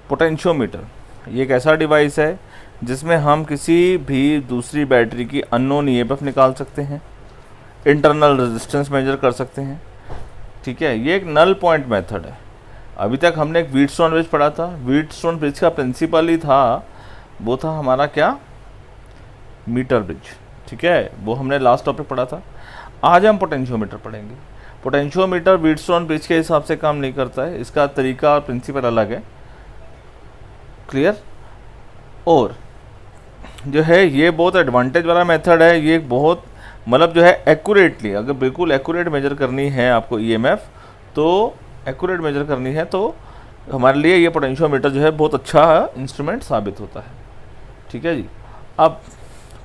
Potentiometer ये एक ऐसा डिवाइस है जिसमें हम किसी भी दूसरी बैटरी की अननोन ईएमएफ निकाल सकते हैं, इंटरनल रेजिस्टेंस मेजर कर सकते हैं। ठीक है, ये एक नल पॉइंट मेथड है। अभी तक हमने एक व्हीटस्टोन ब्रिज पढ़ा था। व्हीटस्टोन ब्रिज का प्रिंसिपल ही था, वो था हमारा क्या, मीटर ब्रिज। ठीक है, वो हमने लास्ट टॉपिक पढ़ा था। आज हम पोटेंशियोमीटर पढ़ेंगे। पोटेंशियोमीटर व्हीटस्टोन ब्रिज के हिसाब से काम नहीं करता है, इसका तरीका और प्रिंसिपल अलग है। क्लियर? और जो है ये बहुत एडवांटेज वाला मेथड है। ये बहुत मतलब जो है एक्यूरेटली, अगर बिल्कुल एक्यूरेट मेजर करनी है आपको ईएमएफ, तो एक्यूरेट मेजर करनी है तो हमारे लिए ये पोटेंशियोमीटर जो है बहुत अच्छा इंस्ट्रूमेंट साबित होता है। ठीक है जी। अब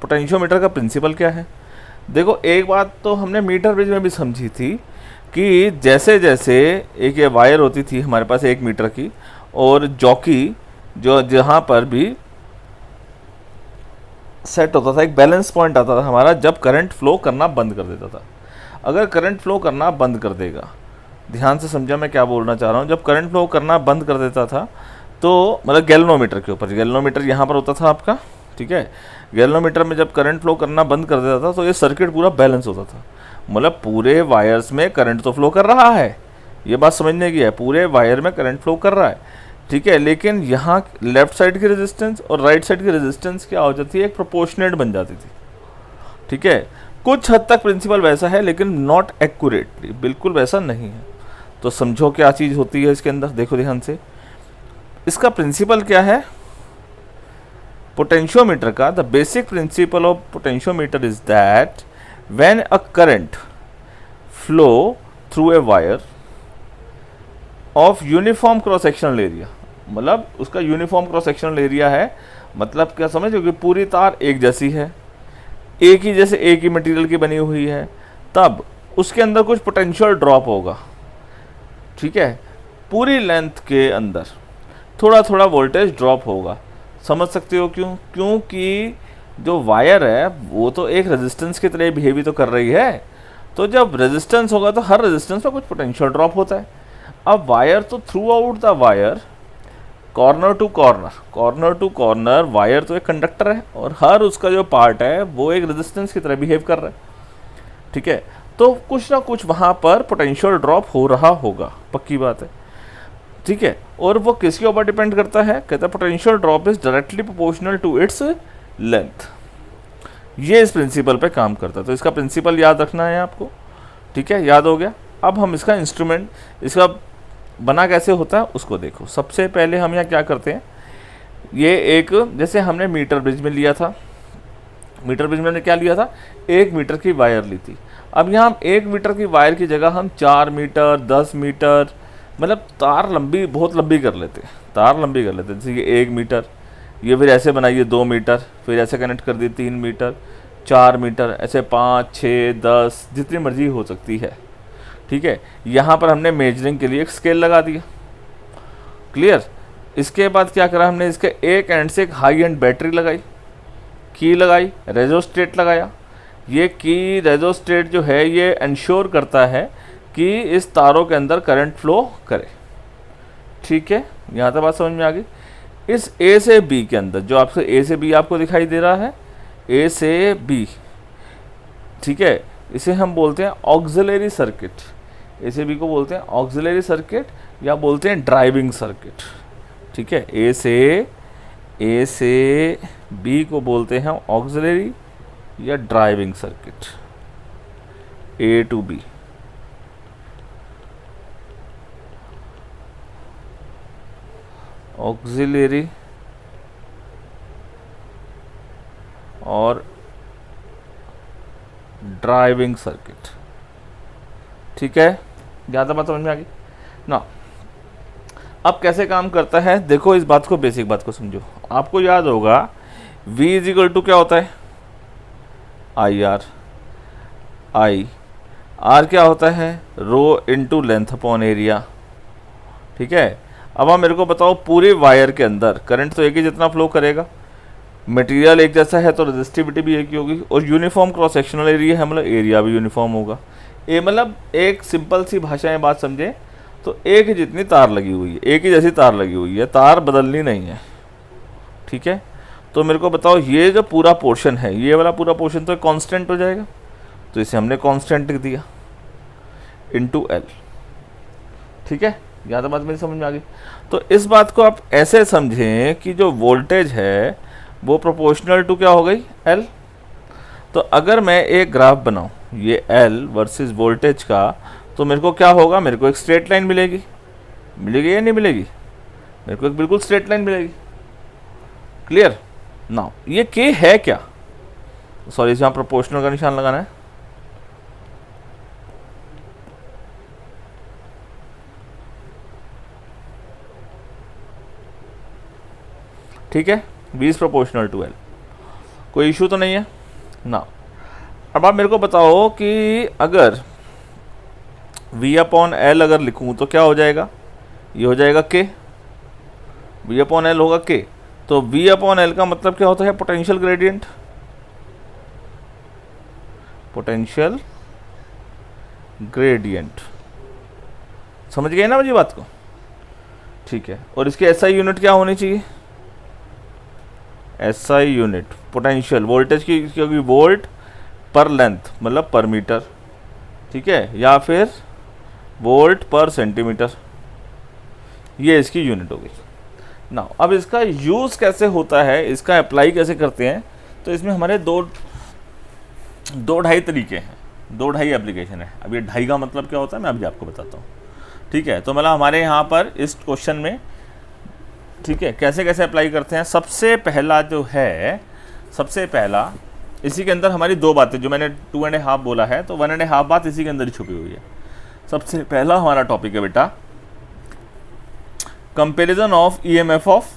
पोटेंशियोमीटर का प्रिंसिपल क्या है? देखो, एक बात तो हमने मीटर ब्रिज में भी समझी थी कि जैसे जैसे एक ये वायर होती थी हमारे पास 1 मीटर की, और जॉकी जो जहाँ पर भी सेट होता था, एक बैलेंस पॉइंट आता था हमारा, जब करंट फ्लो करना बंद कर देता था। अगर करंट फ्लो करना बंद कर देगा, ध्यान से समझा मैं क्या बोलना चाह रहा हूँ, जब करंट फ्लो करना बंद कर देता था तो मतलब गैल्वेनोमीटर के ऊपर, गैल्वेनोमीटर यहाँ पर होता था आपका। ठीक है, गैल्वेनोमीटर में जब करंट फ्लो करना बंद कर देता था तो ये सर्किट पूरा बैलेंस होता था। मतलब पूरे वायर्स में करंट तो फ्लो कर रहा है, ये बात समझने की है, पूरे वायर में करंट फ्लो कर रहा है। ठीक है, लेकिन यहाँ लेफ्ट साइड की रेजिस्टेंस और राइट साइड की रेजिस्टेंस क्या हो जाती है, एक प्रोपोर्शनेट बन जाती थी। ठीक है, कुछ हद तक प्रिंसिपल वैसा है लेकिन नॉट एक्यूरेटली, बिल्कुल वैसा नहीं है। तो समझो क्या चीज़ होती है इसके अंदर, देखो ध्यान से। इसका प्रिंसिपल क्या है पोटेंशियोमीटर का? The basic principle of potentiometer is that when a current flow through a wire of uniform cross sectional area, मतलब उसका यूनिफॉर्म क्रॉस सेक्शनल एरिया है, मतलब क्या समझो कि पूरी तार एक जैसी है, एक ही जैसे एक ही मटेरियल की बनी हुई है, तब उसके अंदर कुछ पोटेंशियल ड्रॉप होगा। ठीक है, पूरी लेंथ के अंदर थोड़ा थोड़ा वोल्टेज ड्रॉप होगा। समझ सकते हो क्यों? क्योंकि जो वायर है वो तो एक रेजिस्टेंस की तरह बिहेव तो कर रही है, तो जब रेजिस्टेंस होगा तो हर रेजिस्टेंस में कुछ पोटेंशियल ड्रॉप होता है। अब वायर तो throughout the wire, corner to corner wire तो एक कंडक्टर है, और हर उसका जो पार्ट है वो एक रेजिस्टेंस की तरह बिहेव कर रहा है। ठीक है, तो कुछ ना कुछ वहाँ पर पोटेंशियल ड्रॉप हो रहा होगा, पक्की बात है। ठीक है, और वो किसके ऊपर डिपेंड करता है? कहता है potential drop is directly proportional to its length. ये इस प्रिंसिपल पे काम करता है, तो इसका प्रिंसिपल याद रखना है आपको। ठीक है, याद हो गया। अब हम इसका इंस्ट्रूमेंट, इसका बना कैसे होता है उसको देखो। सबसे पहले हम यहाँ क्या करते हैं, ये एक जैसे हमने मीटर ब्रिज में लिया था, मीटर ब्रिज में हमने क्या लिया था, 1 मीटर की वायर ली थी। अब यहाँ हम 1 मीटर की वायर की जगह हम 4 मीटर 10 मीटर, मतलब तार लंबी, बहुत लंबी कर लेते हैं, तार लंबी कर लेते हैं। जैसे कि 1 मीटर, ये फिर ऐसे बनाइए 2 मीटर, फिर ऐसे कनेक्ट कर दिए 3 मीटर 4 मीटर, ऐसे 5 6 10 जितनी मर्जी हो सकती है। ठीक है, यहाँ पर हमने मेजरिंग के लिए एक स्केल लगा दिया। क्लियर? इसके बाद क्या करा हमने, इसके एक एंड से एक हाई एंड बैटरी लगाई, की लगाई, रेजोस्टेट लगाया। ये की रेजोस्टेट जो है ये इंश्योर करता है कि इस तारों के अंदर करंट फ्लो करे। ठीक है, यहाँ तक बात समझ में आ गई। इस ए से बी के अंदर, जो आपसे ए से बी आपको दिखाई दे रहा है, ए से बी, ठीक है, इसे हम बोलते हैं ऑक्सिलरी सर्किट। ए से बी को बोलते हैं ऑक्सिलरी सर्किट या बोलते हैं ड्राइविंग सर्किट। ठीक है, ए से बी को बोलते हैं ऑक्सिलरी या driving circuit, A to B. Auxiliary और ड्राइविंग सर्किट। ठीक है, ज़्यादा बात समझ में आ गई ना। अब कैसे काम करता है देखो, इस बात को, बेसिक बात को समझो। आपको याद होगा V इज इक्वल टू क्या होता है, आई आर क्या होता है, रो इनटू लेंथ अपॉन एरिया। ठीक है, अब आप मेरे को बताओ, पूरे वायर के अंदर करंट तो एक ही जितना फ्लो करेगा, मटेरियल एक जैसा है तो रेजिस्टिविटी भी एक ही होगी, और यूनिफॉर्म क्रॉस सेक्शनल एरिया है, मतलब एरिया भी यूनिफॉर्म होगा। ये मतलब एक सिंपल सी भाषा में बात समझे, तो एक ही जितनी तार लगी हुई है, एक ही जैसी तार लगी हुई है, तार बदलनी नहीं है, ठीक है। तो मेरे को बताओ ये जो पूरा पोर्शन है, ये वाला पूरा पोर्शन तो कांस्टेंट हो जाएगा, तो इसे हमने कांस्टेंट लिख दिया इनटू एल, ठीक है। यहाँ तो बात मेरी समझ में आ गई। तो इस बात को आप ऐसे समझें कि जो वोल्टेज है वो प्रोपोर्शनल टू क्या हो गई, एल। तो अगर मैं एक ग्राफ बनाऊं ये एल वर्सेस वोल्टेज का, तो मेरे को क्या होगा, मेरे को एक स्ट्रेट लाइन मिलेगी, मिलेगी या नहीं मिलेगी, मेरे को एक बिल्कुल स्ट्रेट लाइन मिलेगी। क्लियर। नाउ ये के है क्या, सॉरी यहाँ प्रोपोर्शनल का निशान लगाना है, ठीक है, 20 प्रोपोर्शनल टू एल, कोई इशू तो नहीं है ना। अब आप मेरे को बताओ कि अगर v अपॉन एल अगर लिखूं तो क्या हो जाएगा, ये हो जाएगा k, v अपॉन एल होगा k। तो v अपॉन एल का मतलब क्या होता है, पोटेंशियल ग्रेडियंट, पोटेंशियल ग्रेडियंट, समझ गए ना मुझे बात को, ठीक है। और इसकी एसआई यूनिट क्या होनी चाहिए, एसआई यूनिट पोटेंशियल वोल्टेज की, क्योंकि वोल्ट पर लेंथ मतलब पर मीटर, ठीक है, या फिर वोल्ट पर सेंटीमीटर, ये इसकी यूनिट होगी ना। अब इसका यूज़ कैसे होता है, इसका अप्लाई कैसे करते हैं, तो इसमें हमारे दो ढाई तरीके हैं, 2 ढाई एप्लीकेशन है। अब ये ढाई का मतलब क्या होता है मैं अभी आपको बताता हूँ, ठीक है। तो मतलब हमारे यहाँ पर इस क्वेश्चन में, ठीक है, कैसे कैसे अप्लाई करते हैं। सबसे पहला जो है, सबसे पहला इसी के अंदर हमारी 2 बातें, जो मैंने 2.5 बोला है, तो 1.5 बात इसी के अंदर ही छुपी हुई है। सबसे पहला हमारा टॉपिक है बेटा comparison of EMF of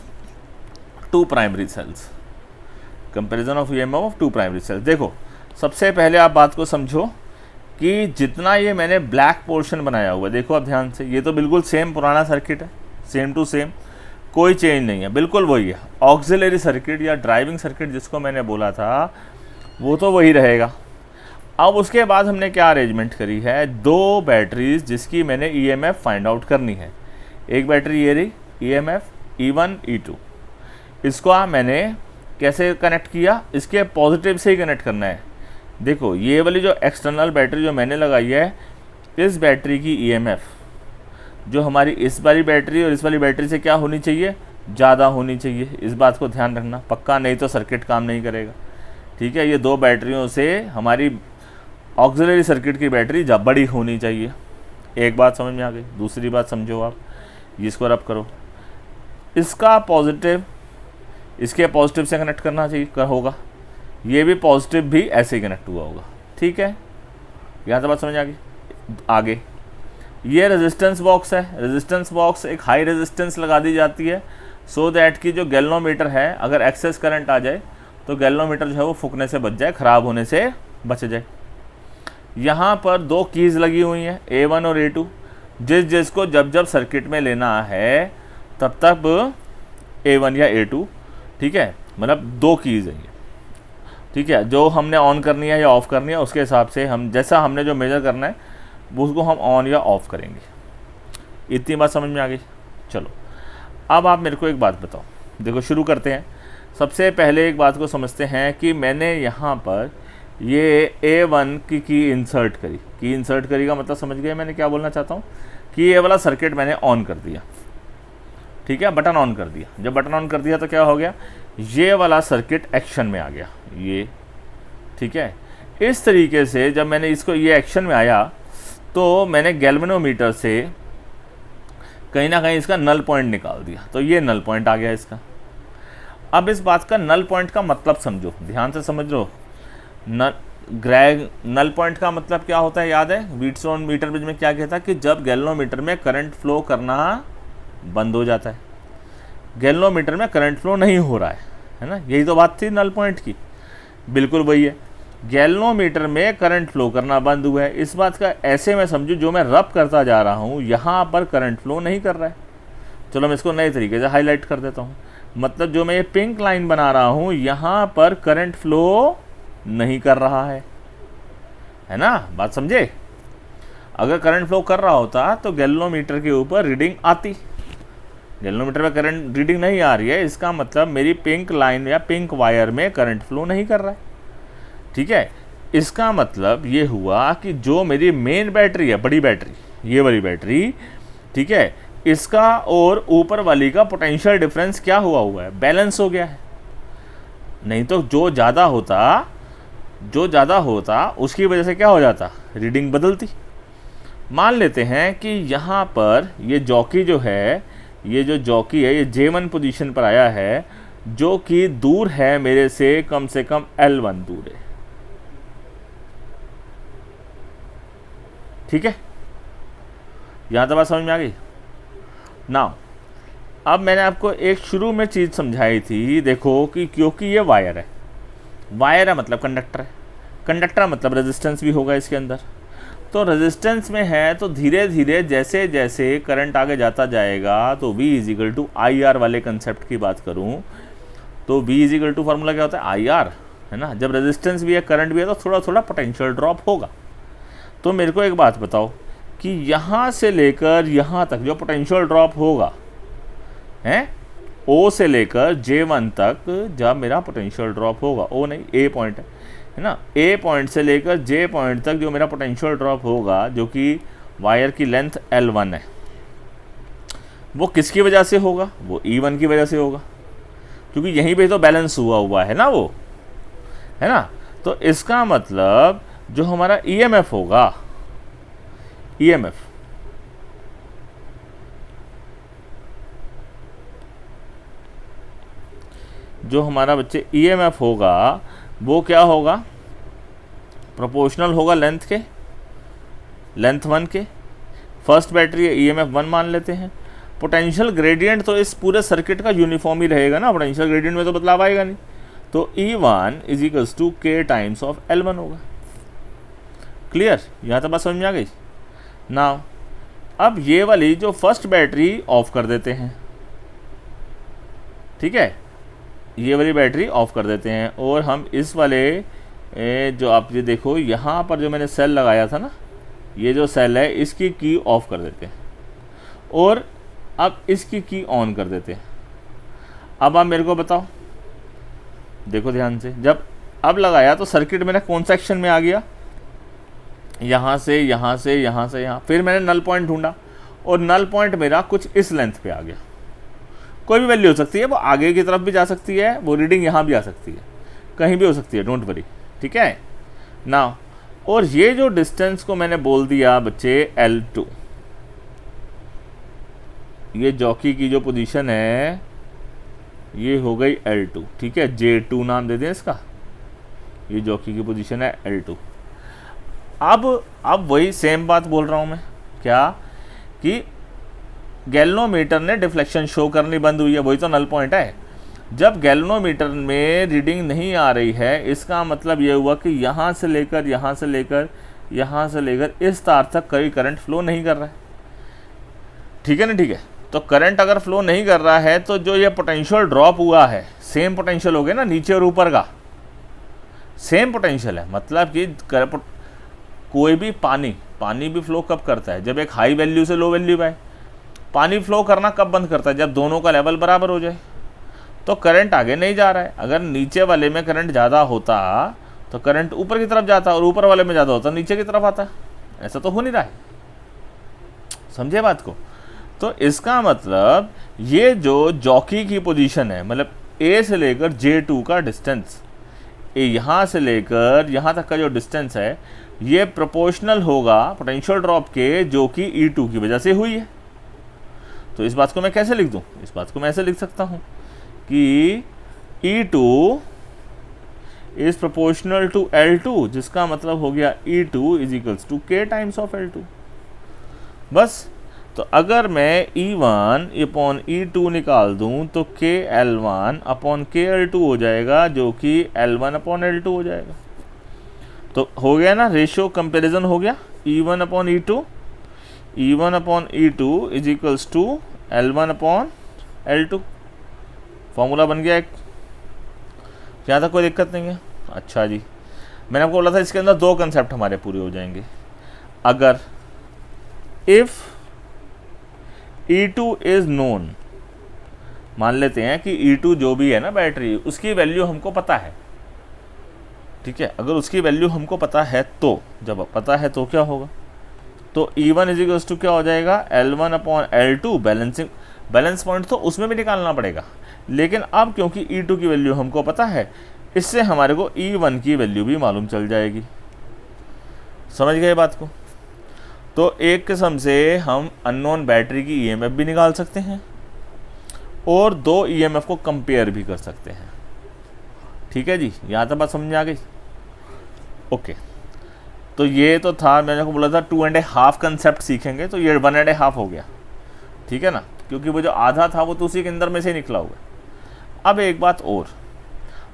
2 primary cells, comparison of EMF of 2 primary cells. देखो सबसे पहले आप बात को समझो कि जितना ये मैंने ब्लैक पोर्शन बनाया हुआ है, देखो अब ध्यान से, ये तो बिल्कुल सेम पुराना सर्किट है, सेम टू सेम, कोई चेंज नहीं है, बिल्कुल वही है। ऑक्सिलरी सर्किट या ड्राइविंग सर्किट जिसको मैंने बोला था वो तो वही रहेगा। अब उसके बाद हमने क्या अरेंजमेंट करी है, 2 बैटरीज जिसकी मैंने ईएमएफ फाइंड आउट करनी है। एक बैटरी ये रही ईएमएफ E1 E2, इसको मैंने कैसे कनेक्ट किया, इसके पॉजिटिव से ही कनेक्ट करना है। देखो ये वाली जो एक्सटर्नल बैटरी जो मैंने लगाई है, इस बैटरी की ईएमएफ जो हमारी इस वाली बैटरी और इस वाली बैटरी से क्या होनी चाहिए, ज़्यादा होनी चाहिए। इस बात को ध्यान रखना पक्का, नहीं तो सर्किट काम नहीं करेगा, ठीक है। ये 2 बैटरियों से हमारी ऑक्सिलरी सर्किट की बैटरी जब बड़ी होनी चाहिए। एक बात समझ में आ गई। दूसरी बात समझो आप, इसको रब करो, इसका पॉजिटिव इसके पॉजिटिव से कनेक्ट करना चाहिए होगा, ये भी पॉजिटिव भी ऐसे ही कनेक्ट हुआ होगा, ठीक है। यहाँ से बात समझ आ गई। आगे ये रेजिस्टेंस बॉक्स है, रेजिस्टेंस बॉक्स एक हाई रेजिस्टेंस लगा दी जाती है सो दैट कि जो गैल्वेनोमीटर है, अगर एक्सेस करंट आ जाए तो गैल्वेनोमीटर जो है वो फूकने से बच जाए, ख़राब होने से बच जाए। यहाँ पर 2 कीज़ लगी हुई हैं A1 और A2, जिसको जब जब सर्किट में लेना है तब तक A1 या A2, ठीक है, मतलब 2 कीज़ है ये, ठीक है। जो हमने ऑन करनी है या ऑफ़ करनी है उसके हिसाब से हम, जैसा हमने जो मेजर करना है उसको हम ऑन या ऑफ़ करेंगे। इतनी बात समझ में आ गई। चलो अब आप मेरे को एक बात बताओ, देखो शुरू करते हैं। सबसे पहले एक बात को समझते हैं कि मैंने यहाँ पर ये A1 की इंसर्ट करी, की इंसर्ट करी का मतलब समझ गए मैंने क्या बोलना चाहता हूँ, कि ये वाला सर्किट मैंने ऑन कर दिया, ठीक है, बटन ऑन कर दिया। जब बटन ऑन कर दिया तो क्या हो गया, ये वाला सर्किट एक्शन में आ गया, ये, ठीक है। इस तरीके से जब मैंने इसको, ये एक्शन में आया तो मैंने गैल्वेनोमीटर से कहीं ना कहीं इसका नल पॉइंट निकाल दिया, तो ये नल पॉइंट आ गया इसका। अब इस बात का नल पॉइंट का मतलब समझो, ध्यान से समझ लो। नल पॉइंट का मतलब क्या होता है, याद है व्हीटस्टोन मीटर ब्रिज में क्या कहता है कि जब गैल्वेनोमीटर में करंट फ्लो करना बंद हो जाता है, गैल्वेनोमीटर में करंट फ्लो नहीं हो रहा है ना, यही तो बात थी नल पॉइंट की, बिल्कुल वही है। गैल्वेनोमीटर में करंट फ्लो करना बंद हुआ है, इस बात का ऐसे में समझो जो मैं रब करता जा रहा हूँ यहाँ पर करंट फ्लो नहीं कर रहा है। चलो मैं इसको नए तरीके से हाईलाइट कर देता हूँ, मतलब जो मैं ये पिंक लाइन बना रहा हूँ यहाँ पर करंट फ्लो नहीं कर रहा है ना, बात समझे। अगर करंट फ्लो कर रहा होता तो गैल्वेनोमीटर के ऊपर रीडिंग आती। गैल्वेनोमीटर में करंट रीडिंग नहीं आ रही है, इसका मतलब मेरी पिंक लाइन या पिंक वायर में करंट फ्लो नहीं कर रहा है। ठीक है, इसका मतलब ये हुआ कि जो मेरी मेन बैटरी है, बड़ी बैटरी, ये वाली बैटरी, ठीक है, इसका और ऊपर वाली का पोटेंशियल डिफरेंस क्या हुआ है, बैलेंस हो गया है। नहीं तो जो ज़्यादा होता उसकी वजह से क्या हो जाता, रीडिंग बदलती। मान लेते हैं कि यहाँ पर ये जॉकी जो है, ये जो जॉकी है, ये J1 पोजीशन पर आया है, जो कि दूर है मेरे से कम L1 दूर है। ठीक है, यहाँ तक बात समझ में आ गई ना। अब मैंने आपको एक शुरू में चीज़ समझाई थी, देखो कि क्योंकि ये वायर है मतलब कंडक्टर है, कंडक्टर मतलब रेजिस्टेंस भी होगा इसके अंदर। तो रेजिस्टेंस में है तो धीरे धीरे जैसे जैसे करंट आगे जाता जाएगा, तो V is equal to I R वाले कंसेप्ट की बात करूं तो V इजिकल टू फार्मूला क्या होता है, आई आर, है ना। जब रेजिस्टेंस भी है, करंट भी है, तो थोड़ा थोड़ा पोटेंशियल ड्रॉप होगा। तो मेरे को एक बात बताओ कि यहाँ से लेकर यहाँ तक जो पोटेंशियल ड्रॉप होगा है, O से लेकर J1 तक जब मेरा पोटेंशियल ड्रॉप होगा, O नहीं, A पॉइंट है ना, A पॉइंट से लेकर J पॉइंट तक जो मेरा पोटेंशियल ड्रॉप होगा, जो कि वायर की लेंथ L1 है, वो किसकी वजह से होगा, वो E1 की वजह से होगा, क्योंकि यहीं पे तो बैलेंस हुआ है ना, वो है ना। तो इसका मतलब जो हमारा EMF होगा, EMF जो हमारा बच्चे EMF होगा, वो क्या होगा, प्रोपोर्शनल होगा लेंथ 1 के। फर्स्ट बैटरी EMF 1 मान लेते हैं। पोटेंशियल ग्रेडियंट तो इस पूरे सर्किट का यूनिफॉर्म ही रहेगा ना, पोटेंशियल ग्रेडियंट में तो बदलाव आएगा नहीं। तो E1 is equals to K times of L1 होगा। क्लियर, यहाँ तक बात समझ में आ गई ना। अब ये वाली जो फर्स्ट बैटरी ऑफ कर देते हैं, ठीक है, ये वाली बैटरी ऑफ कर देते हैं, और हम इस वाले जो आप ये देखो यहाँ पर जो मैंने सेल लगाया था ना, ये जो सेल है, इसकी की ऑफ कर देते हैं, और अब इसकी की ऑन कर देते हैं। अब आप मेरे को बताओ, देखो ध्यान से, जब अब लगाया तो सर्किट मेरा कौन सा सेक्शन में आ गया, यहाँ से यहाँ से यहाँ से यहाँ। फिर मैंने नल पॉइंट ढूंढा, और नल पॉइंट मेरा कुछ इस लेंथ पे आ गया। कोई भी वैल्यू हो सकती है, वो आगे की तरफ भी जा सकती है, वो रीडिंग यहाँ भी आ सकती है, कहीं भी हो सकती है, डोंट वरी, ठीक है ना। और ये जो डिस्टेंस को मैंने बोल दिया बच्चे L2, ये जॉकी की जो पोजीशन है ये हो गई L2, ठीक है, J2 नाम दे दें इसका, ये जॉकी की पोजीशन है L2। अब वही सेम बात बोल रहा हूँ मैं, क्या कि गैल्वेनोमीटर ने डिफ्लेक्शन शो करनी बंद हुई है, वही तो नल पॉइंट है। जब गैल्वेनोमीटर में रीडिंग नहीं आ रही है, इसका मतलब ये हुआ कि यहाँ से लेकर यहाँ से लेकर यहाँ से लेकर इस तार तक कोई करंट फ्लो नहीं कर रहा है, ठीक है ना। ठीक है, तो करंट अगर फ्लो नहीं कर रहा है, तो जो ये पोटेंशियल ड्रॉप हुआ है, सेम पोटेंशियल हो गया ना, नीचे और ऊपर का सेम पोटेंशियल है। मतलब कि कोई भी पानी भी फ्लो कब करता है, जब एक हाई वैल्यू से लो वैल्यू पे। पानी फ्लो करना कब बंद करता है, जब दोनों का लेवल बराबर हो जाए। तो करंट आगे नहीं जा रहा है। अगर नीचे वाले में करंट ज़्यादा होता तो करंट ऊपर की तरफ जाता, और ऊपर वाले में ज़्यादा होता नीचे की तरफ आता। ऐसा तो हो नहीं रहा है, समझे बात को। तो इसका मतलब ये जो जॉकी की पोजीशन है, मतलब A से लेकर J2 का डिस्टेंस, यहाँ से लेकर यहाँ तक का जो डिस्टेंस है, ये प्रोपोर्शनल होगा पोटेंशियल ड्रॉप के, जो कि E2 की वजह से हुई है। तो इस बात को मैं कैसे लिख दूं, इस बात को मैं ऐसे लिख सकता हूं कि E2 is proportional to L2, जिसका मतलब हो गया E2 is equals to K times of L2। बस, तो अगर मैं E1 अपॉन E2 निकाल दूं तो KL1 अपॉन KL2 हो जाएगा, जो कि L1 अपॉन L2 हो जाएगा। तो हो गया ना, रेशियो कंपैरिजन हो गया, E1 upon E2, E1 upon E2 is equals to L1 upon L2। Formula बन गया एक, यहाँ तक कोई दिक्कत नहीं है। अच्छा जी, मैंने आपको बोला था इसके अंदर दो कंसेप्ट हमारे पूरे हो जाएंगे। अगर इफ E2 इज नोन, मान लेते हैं कि E2 जो भी है ना बैटरी, उसकी वैल्यू हमको पता है, ठीक है। अगर उसकी वैल्यू हमको पता है तो, जब पता है तो क्या होगा, तो E1 इज इक्वल्स टू क्या हो जाएगा, L1 upon L2, balancing, balance point तो उसमें भी निकालना पड़ेगा, लेकिन अब क्योंकि E2 की वैल्यू हमको पता है, इससे हमारे को E1 की वैल्यू भी मालूम चल जाएगी। समझ गए बात को। तो एक किस्म से हम अननोन बैटरी की ईएमएफ भी निकाल सकते हैं और दो ईएमएफ को कंपेयर भी कर सकते हैं। ठीक है जी, यहाँ तक बात समझ में आ गई। ओके, तो ये तो था, मैंने को बोला था 2.5 कंसेप्ट सीखेंगे, तो ये 1.5 हो गया, ठीक है ना, क्योंकि वो जो आधा था वो तो उसी के अंदर में से निकला हुआ। अब एक बात और,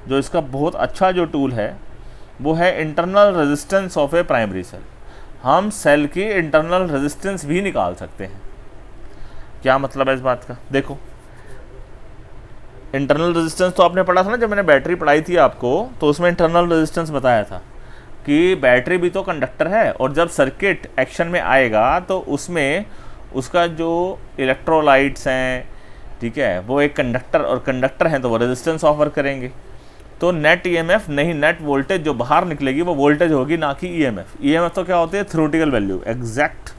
जो इसका बहुत अच्छा जो टूल है वो है internal resistance of a primary cell. हम सेल की इंटरनल रेजिस्टेंस भी निकाल सकते हैं। क्या मतलब है इस बात का, देखो इंटरनल रेजिस्टेंस तो आपने पढ़ा था ना, जब मैंने बैटरी पढ़ाई थी आपको, तो उसमें इंटरनल रेजिस्टेंस बताया था कि बैटरी भी तो कंडक्टर है, और जब सर्किट एक्शन में आएगा तो उसमें उसका जो इलेक्ट्रोलाइट्स हैं, ठीक है, वो एक कंडक्टर और कंडक्टर हैं तो वो रेजिस्टेंस ऑफर करेंगे। तो नेट ईएमएफ नहीं, नेट वोल्टेज जो बाहर निकलेगी वो वोल्टेज होगी, ना कि ईएमएफ। ईएमएफ तो क्या होती है, थ्योरेटिकल वैल्यू, एग्जैक्ट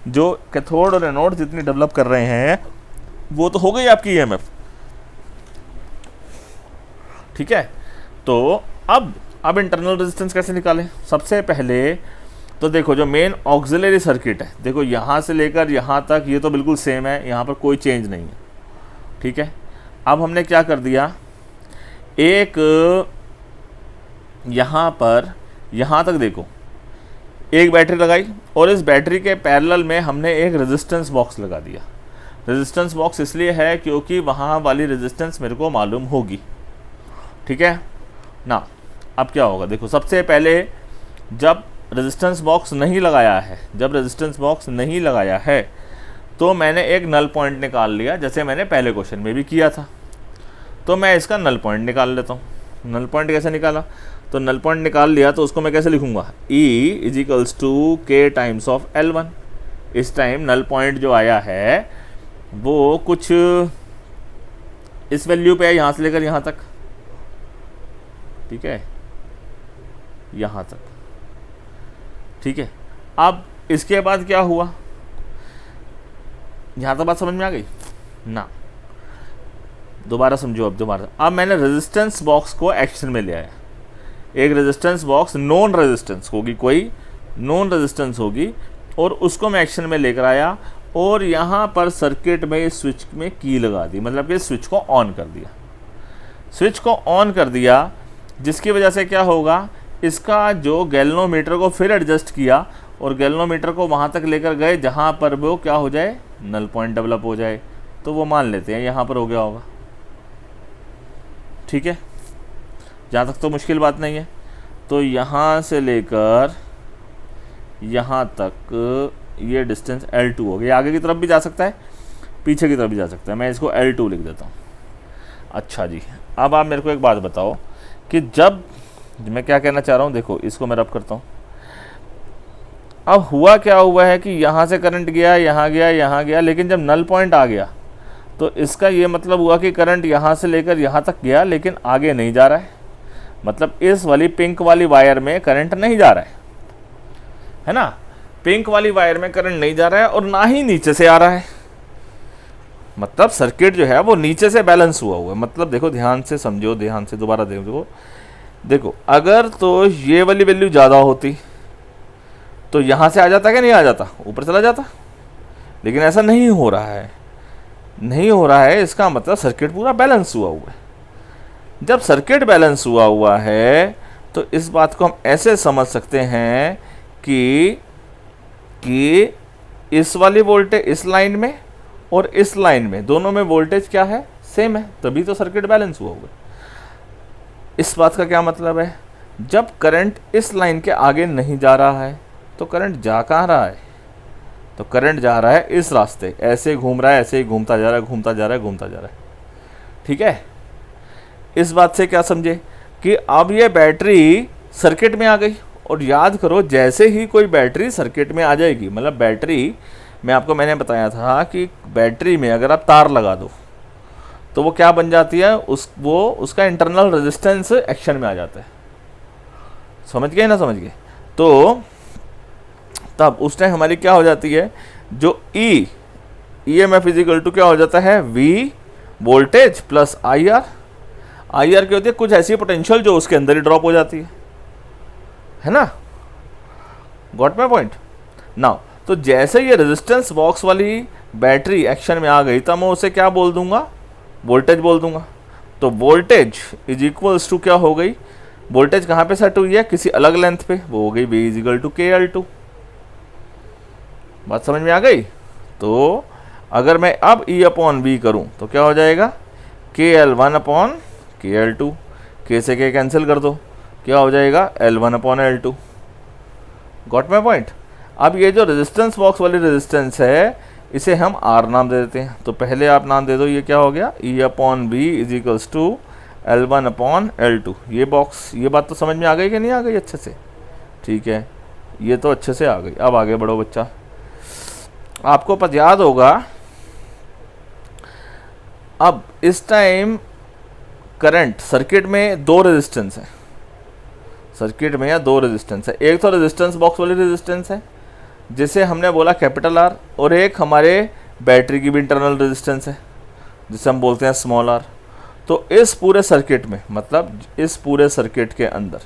जो कैथोड और एनोड जितनी डेवलप कर रहे हैं वो तो हो गई आपकी ईएमएफ, ठीक है। तो अब इंटरनल रेजिस्टेंस कैसे निकालें। सबसे पहले तो देखो जो मेन ऑक्सिलरी सर्किट है, देखो यहाँ से लेकर यहाँ तक ये तो बिल्कुल सेम है, यहाँ पर कोई चेंज नहीं है, ठीक है। अब हमने क्या कर दिया, एक यहाँ पर यहाँ तक देखो एक बैटरी लगाई, और इस बैटरी के पैरेलल में हमने एक रेजिस्टेंस बॉक्स लगा दिया। रेजिस्टेंस बॉक्स इसलिए है क्योंकि वहाँ वाली रेजिस्टेंस मेरे को मालूम होगी, ठीक है ना। अब क्या होगा, देखो सबसे पहले जब रेजिस्टेंस बॉक्स नहीं लगाया है, जब रेजिस्टेंस बॉक्स नहीं लगाया है तो मैंने एक नल पॉइंट निकाल लिया, जैसे मैंने पहले क्वेश्चन में भी किया था। तो मैं इसका नल पॉइंट निकाल लेता हूँ। नल पॉइंट कैसे निकाला, तो नल पॉइंट निकाल लिया तो उसको मैं कैसे लिखूँगा, E is equals to K times of L1। इस टाइम नल पॉइंट जो आया है वो कुछ इस वैल्यू पे है, यहाँ से लेकर यहाँ तक, ठीक है, यहाँ तक, ठीक है। अब इसके बाद क्या हुआ, यहाँ तक बात समझ में आ गई ना, दोबारा समझो। अब मैंने रेजिस्टेंस बॉक्स को एक्शन में ले आया। एक रेजिस्टेंस बॉक्स नॉन रेजिस्टेंस होगी, कोई नॉन रेजिस्टेंस होगी, और उसको मैं एक्शन में लेकर आया, और यहाँ पर सर्किट में स्विच में की लगा दी, मतलब कि स्विच को ऑन कर दिया। स्विच को ऑन कर दिया जिसकी वजह से क्या होगा, इसका जो गैल्वेनोमीटर को फिर एडजस्ट किया, और गैल्वेनोमीटर को वहाँ तक लेकर गए जहाँ पर वो क्या हो जाए, नल पॉइंट डेवलप हो जाए। तो वो मान लेते हैं यहाँ पर हो गया होगा, ठीक है। जहाँ तक तो मुश्किल बात नहीं है। तो यहाँ से लेकर यहाँ तक ये डिस्टेंस L2 हो गया। आगे की तरफ भी जा सकता है, पीछे की तरफ भी जा सकता है, मैं इसको L2 लिख देता हूँ। अच्छा जी, अब आप मेरे को एक बात बताओ कि जब मैं क्या कहना चाह रहा हूँ, देखो इसको मैं रब करता हूँ। अब हुआ क्या हुआ है कि यहाँ से करंट गया, यहाँ गया, यहाँ गया, लेकिन जब नल पॉइंट आ गया तो इसका ये मतलब हुआ कि करंट यहाँ से लेकर यहाँ तक गया, लेकिन आगे नहीं जा रहा है। मतलब इस वाली पिंक वाली वायर में करंट नहीं जा रहा है ना, पिंक वाली वायर में करंट नहीं जा रहा है, और ना ही नीचे से आ रहा है। मतलब सर्किट जो है वो नीचे से बैलेंस हुआ हुआ है। मतलब देखो ध्यान से समझो, ध्यान से दोबारा देखो अगर तो ये वाली वैल्यू ज़्यादा होती तो यहाँ से आ जाता क्या, नहीं आ जाता, ऊपर चला जाता। लेकिन ऐसा नहीं हो रहा है, नहीं हो रहा है। इसका मतलब सर्किट पूरा बैलेंस हुआ हुआ है। जब सर्किट बैलेंस हुआ है तो इस बात को हम ऐसे समझ सकते हैं कि इस वाली वोल्टेज इस लाइन में और इस लाइन में, दोनों में वोल्टेज क्या है, सेम है, तभी तो सर्किट बैलेंस हुआ हुआ है। इस बात का क्या मतलब है, जब करंट इस लाइन के आगे नहीं जा रहा है तो करंट जा कहाँ रहा है, तो करंट जा रहा है इस रास्ते, ऐसे घूम रहा है, ऐसे ही घूमता जा रहा है, घूमता जा रहा है, घूमता जा रहा है, ठीक है। इस बात से क्या समझे कि अब ये बैटरी सर्किट में आ गई। और याद करो, जैसे ही कोई बैटरी सर्किट में आ जाएगी, मतलब बैटरी मैंने बताया था कि बैटरी में अगर आप तार लगा दो तो वो क्या बन जाती है, उसका इंटरनल रेजिस्टेंस एक्शन में आ जाता है। समझ गए ना, समझ गए? तो तब उस टाइम हमारी क्या हो जाती है, जो E M F is equal to क्या हो जाता है, V voltage plus I R. I R क्या होती है, कुछ ऐसी पोटेंशियल जो उसके अंदर ही ड्रॉप हो जाती है ना। Got my point now? तो जैसे ये रेजिस्टेंस बॉक्स वाली बैटरी एक्शन में आ गई तब मैं उसे क्या बोल दूंगा, वोल्टेज बोल दूंगा। तो वोल्टेज इज इक्वल्स टू क्या हो गई, वोल्टेज कहाँ पे सेट हुई है, किसी अलग लेंथ पे, वो हो गई V इजिकल टू के एल टू। बात समझ में आ गई? तो अगर मैं अब E अपॉन V करूं तो क्या हो जाएगा, के एल वन अपॉन के एल टू। के से के कैंसिल कर दो, क्या हो जाएगा, L one upon L to. Got my point? अब ये जो रेजिस्टेंस बॉक्स वाली रेजिस्टेंस है इसे हम R नाम दे देते हैं। तो पहले आप नाम दे दो, ये क्या हो गया, E upon V is equals to L one upon L two. ये बॉक्स, ये बात तो समझ में आ गई कि नहीं आ गई अच्छे से? ठीक है, ये तो अच्छे से आ गई। अब आगे बढ़ो बच्चा, आपको पता याद होगा, अब इस टाइम करंट सर्किट में दो रेजिस्टेंस है, सर्किट में या दो रेजिस्टेंस है। एक तो रेजिस्टेंस बॉक्स वाली रेजिस्टेंस है जिसे हमने बोला कैपिटल आर, और एक हमारे बैटरी की भी इंटरनल रेजिस्टेंस है जिसे हम बोलते हैं स्मॉल आर। तो इस पूरे सर्किट में, मतलब इस पूरे सर्किट के अंदर,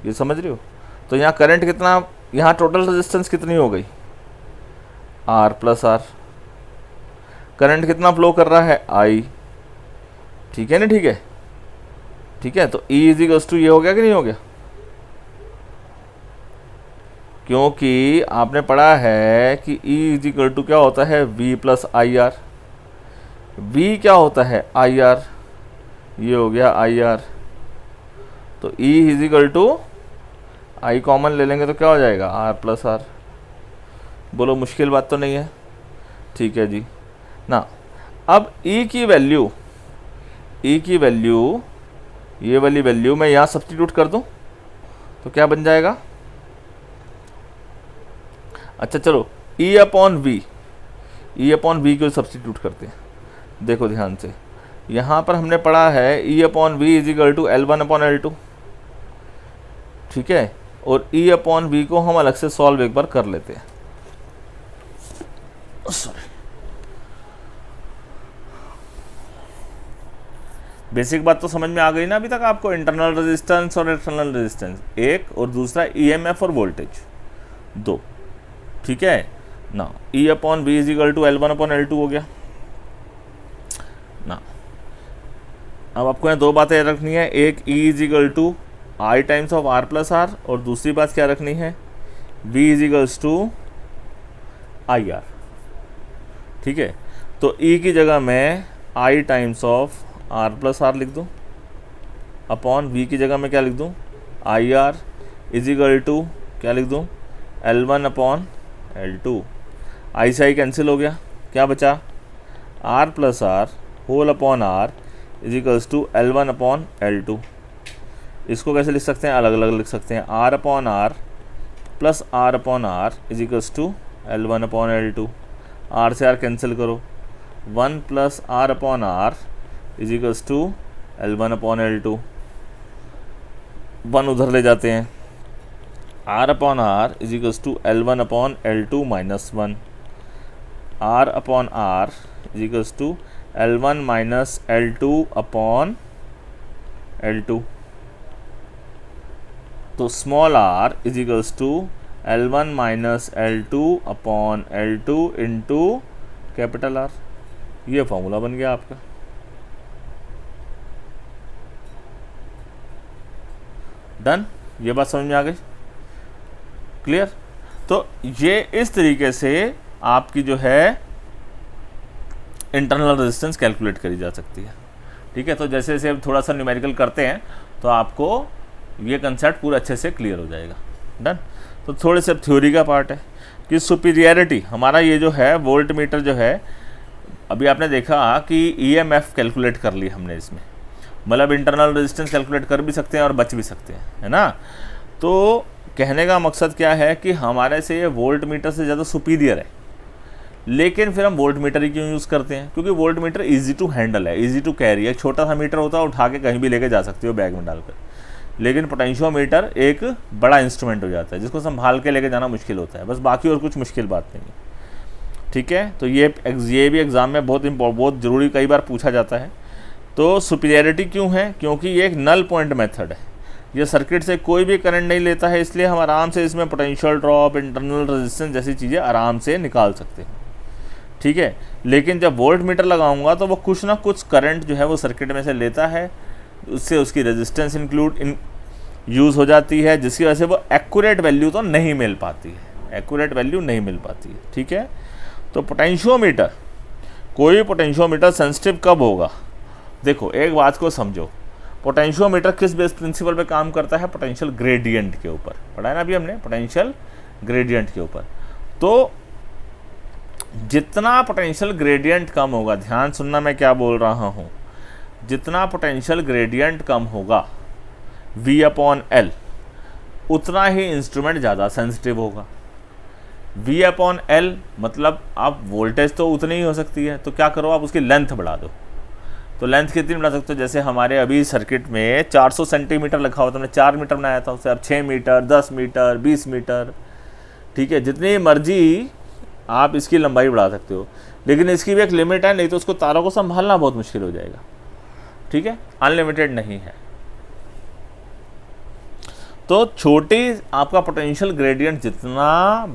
ये समझ रहे हो, तो यहाँ करंट कितना, यहाँ टोटल रेजिस्टेंस कितनी हो गई, आर प्लस आर। करंट कितना फ्लो कर रहा है, आई। ठीक है ना, ठीक है, ठीक है। तो E इज इक्वल्स टू ये हो गया कि नहीं हो गया, क्योंकि आपने पढ़ा है कि E इज इक्वल टू क्या होता है, V plus I R. V क्या होता है, आई आर, ये हो गया आई आर। तो E is equal to I common ले लेंगे तो क्या हो जाएगा, आर प्लस आर। बोलो मुश्किल बात तो नहीं है? ठीक है जी ना। अब E की वैल्यू, E की वैल्यू, ये वाली वैल्यू मैं यहाँ सब्स्टिट्यूट कर दूँ तो क्या बन जाएगा, अच्छा चलो E upon V, E upon V को सब्स्टिट्यूट करते हैं। देखो ध्यान से, यहाँ पर हमने पढ़ा है E upon V is equal to L one upon L two. ठीक है, और E अपॉन वी को हम अलग से सॉल्व एक बार कर लेते हैं। सॉरी, बेसिक बात तो समझ में आ गई ना अभी तक आपको, इंटरनल रेजिस्टेंस और एक्सटर्नल रेजिस्टेंस एक, और दूसरा ईएमएफ और वोल्टेज दो। ठीक है ना। E upon V is equal to L one upon L two हो गया ना। अब आपको यहाँ दो बातें रखनी है, एक E is equal to I times of R plus R, और दूसरी बात क्या रखनी है, V is equals to I R. ठीक है, तो E की जगह मैं I times of R plus R लिख दूँ, अपॉन V की जगह मैं क्या लिख दूँ, I R is equal to क्या लिख दूँ, L one upon L two. I से आई कैंसिल हो गया, क्या बचा, R plus R whole upon R is equals to L one upon L two. इसको कैसे लिख सकते हैं, अलग अलग लिख सकते हैं, R upon R plus R upon R is equals to L one upon L two. R से आर कैंसिल करो, one plus R upon R is equals to L one upon L two. One उधर ले जाते हैं, R upon R is equals to L one upon L two minus one. R upon R is equals to L one minus L two upon L two. तो small R is equals to L one minus L two upon L two into capital R. ये formula बन गया आपका। Done, ये बात समझ में आ गई, क्लियर? तो ये इस तरीके से आपकी जो है इंटरनल रेजिस्टेंस कैलकुलेट करी जा सकती है। ठीक है, तो जैसे जैसे अब थोड़ा सा न्यूमेरिकल करते हैं तो आपको ये कंसेप्ट पूरा अच्छे से क्लियर हो जाएगा। डन। तो थोड़े से थ्योरी का पार्ट है कि सुपीरियरिटी, हमारा ये जो है वोल्ट मीटर जो है, अभी आपने देखा कि ईएमएफ कैलकुलेट कर ली हमने इसमें, मतलब इंटरनल रेजिस्टेंस कैलकुलेट कर भी सकते हैं और बच भी सकते हैं, है ना। तो कहने का मकसद क्या है कि हमारे से ये वोल्ट मीटर से ज़्यादा सुपीरियर है, लेकिन फिर हम वोल्ट मीटर ही क्यों यूज़ करते हैं? क्योंकि volt meter easy to handle है, ईजी टू कैरी है। छोटा सा मीटर होता है, उठा के कहीं भी लेके जा सकते हो बैग में डालकर। लेकिन पोटेंशियोमीटर एक बड़ा इंस्ट्रूमेंट हो जाता है जिसको संभाल के लेके जाना मुश्किल होता है, बस बाकी और कुछ मुश्किल बात नहीं है। ठीक है, तो ये भी एग्ज़ाम में बहुत ज़रूरी कई बार पूछा जाता है। तो सुपीरियरिटी क्यों है? क्योंकि ये एक नल पॉइंट मेथड है, ये सर्किट से कोई भी करंट नहीं लेता है, इसलिए हम आराम से इसमें पोटेंशियल ड्रॉप, इंटरनल रेजिस्टेंस जैसी चीज़ें आराम से निकाल सकते हैं। ठीक है, लेकिन जब वोल्ट मीटर लगाऊंगा तो वो कुछ ना कुछ करंट जो है वो सर्किट में से लेता है, उससे उसकी रेजिस्टेंस यूज़ हो जाती है, जिसकी वजह से वो एक्यूरेट वैल्यू तो नहीं मिल पाती है, एक्यूरेट वैल्यू नहीं मिल पाती है। ठीक है, तो पोटेंशियोमीटर, कोई पोटेंशियोमीटर सेंसिटिव कब होगा? देखो एक बात को समझो, पोटेंशियोमीटर किस बेस प्रिंसिपल पे काम करता है? पोटेंशियल ग्रेडियंट के ऊपर पढ़ा है ना अभी हमने, पोटेंशियल ग्रेडियंट के ऊपर। तो जितना पोटेंशियल ग्रेडियंट कम होगा, ध्यान सुनना मैं क्या बोल रहा हूँ, जितना पोटेंशियल ग्रेडियंट कम होगा V/L, उतना ही इंस्ट्रूमेंट ज़्यादा सेंसिटिव होगा। V/L मतलब आप वोल्टेज तो उतनी ही हो सकती है, तो क्या करो आप उसकी लेंथ बढ़ा दो। तो लेंथ कितनी बढ़ा सकते हो? जैसे हमारे अभी सर्किट में 400 सेंटीमीटर लिखा हुआ था, हमने 4 मीटर बनाया था, उससे अब 6 मीटर, 10 मीटर, 20 मीटर। ठीक है, जितनी मर्जी आप इसकी लंबाई बढ़ा सकते हो, लेकिन इसकी भी एक लिमिट है, नहीं तो उसको तारों को संभालना बहुत मुश्किल हो जाएगा। ठीक है, अनलिमिटेड नहीं है। तो छोटी आपका पोटेंशियल ग्रेडियंट जितना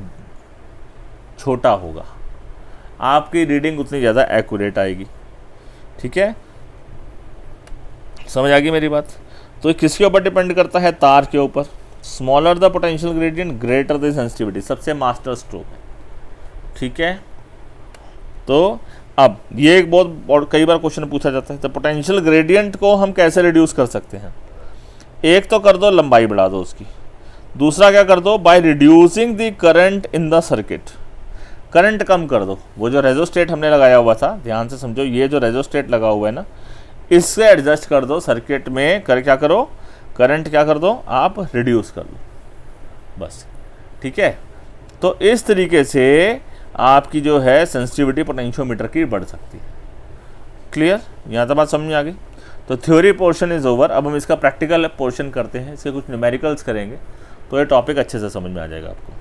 छोटा होगा, आपकी रीडिंग उतनी ज़्यादा एक्यूरेट आएगी। ठीक है, समझ आ गई मेरी बात? तो किसके ऊपर डिपेंड करता है? तार के ऊपर। Smaller the potential gradient greater the sensitivity, सबसे मास्टर स्ट्रोक है। ठीक है, तो अब ये एक बहुत कई बार क्वेश्चन पूछा जाता है, तो पोटेंशियल ग्रेडियंट को हम कैसे रिड्यूस कर सकते हैं? एक तो कर दो लंबाई बढ़ा दो उसकी, दूसरा क्या कर दो? By reducing the current in the circuit, current कम कर दो। वो जो रेजोस्टेट हमने लगाया हुआ था, ध्यान से समझो, ये जो रेजोस्टेट लगा हुआ है ना, इससे एडजस्ट कर दो सर्किट में, क्या करो? करंट क्या कर दो आप? रिड्यूस कर दो, बस। ठीक है, तो इस तरीके से आपकी जो है सेंसिटिविटी पोटेंशियोमीटर की बढ़ सकती है। क्लियर? यहाँ तक बात समझ में आ गई? तो थ्योरी पोर्शन इज़ ओवर। अब हम इसका प्रैक्टिकल पोर्शन करते हैं, इसके कुछ न्यूमेरिकल्स करेंगे, तो ये टॉपिक अच्छे से समझ में आ जाएगा आपको।